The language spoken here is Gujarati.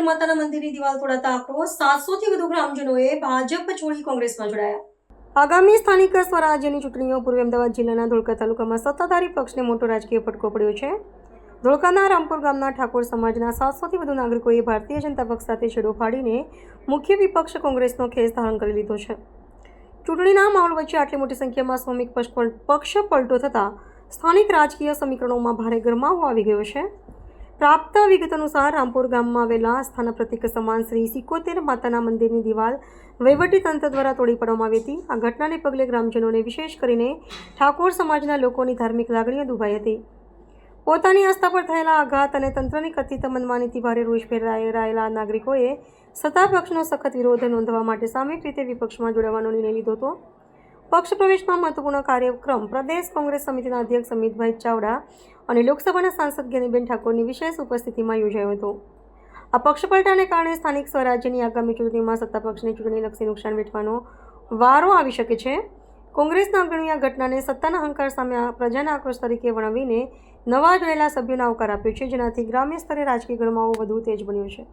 માતાના મંદિરની દિવાલ તોડાતા આક્રોશ, 700થી વધુ ગ્રામજનોએ ભાજપ છોડી કોંગ્રેસમાં જોડાયા। આગામી સ્થાનિક સ્વરાજ્યની ચૂંટણીઓ પૂર્વે અમદાવાદ જિલ્લાના ધોળકા તાલુકામાં સત્તાધારી પક્ષને મોટો રાજકીય ફટકો પડ્યો છે। ધોળકાના રામપુર ગામના ઠાકોર સમાજના 700થી વધુ નાગરિકોએ ભારતીય જનતા પક્ષ સાથે છેડો ફાડીને મુખ્ય વિપક્ષ કોંગ્રેસનો ખેસ ધારણ કરી લીધો છે। ચૂંટણીના માહોલ વચ્ચે આટલી મોટી સંખ્યામાં સામૂહિક પક્ષ પલટો થતાં સ્થાનિક રાજકીય સમીકરણોમાં ભારે ગરમાવો આવી ગયો છે। પ્રાપ્ત વિગત અનુસાર રામપુર ગામમાં આવેલા આસ્થાના પ્રતીક સમાન શ્રી 71 માતાના મંદિરની દિવાલ વહીવટીતંત્ર દ્વારા તોડી પાડવામાં આવી હતી। આ ઘટનાને પગલે ગ્રામજનોને, વિશેષ કરીને ઠાકોર સમાજના લોકોની ધાર્મિક લાગણીઓ દુભાઈ હતી। પોતાની આસ્થા પર થયેલા આઘાત અને તંત્રની કથિત મનમાનીથી ભારે રોષ ફેલાયેલા નાગરિકોએ સત્તા પક્ષનો સખત વિરોધ નોંધવા માટે સામૂહિક રીતે વિપક્ષમાં જોડાવાનો નિર્ણય લીધો હતો। પક્ષ પ્રવેશમાં મહત્વપૂર્ણ કાર્યક્રમ પ્રદેશ કોંગ્રેસ સમિતિના અધ્યક્ષ અમિતભાઈ ચાવડા અને લોકસભાના સાંસદ જ્ઞાનીબેન ઠાકોરની વિશેષ ઉપસ્થિતિમાં યોજાયો હતો। આ પક્ષપલટાને કારણે સ્થાનિક સ્વરાજ્યની આગામી ચૂંટણીમાં સત્તા પક્ષને ચૂંટણીલક્ષી નુકસાન વેઠવાનો વારો આવી શકે છે। કોંગ્રેસના અગ્રણીએ આ ઘટનાને સત્તાના અહંકાર સામે પ્રજાના આક્રોશ તરીકે વર્ણવીને નવા જોડાયેલા સભ્યોને આવકાર આપ્યો છે, જેનાથી ગ્રામ્ય સ્તરે રાજકીય ગરમાવો વધુ તેજ બન્યો છે।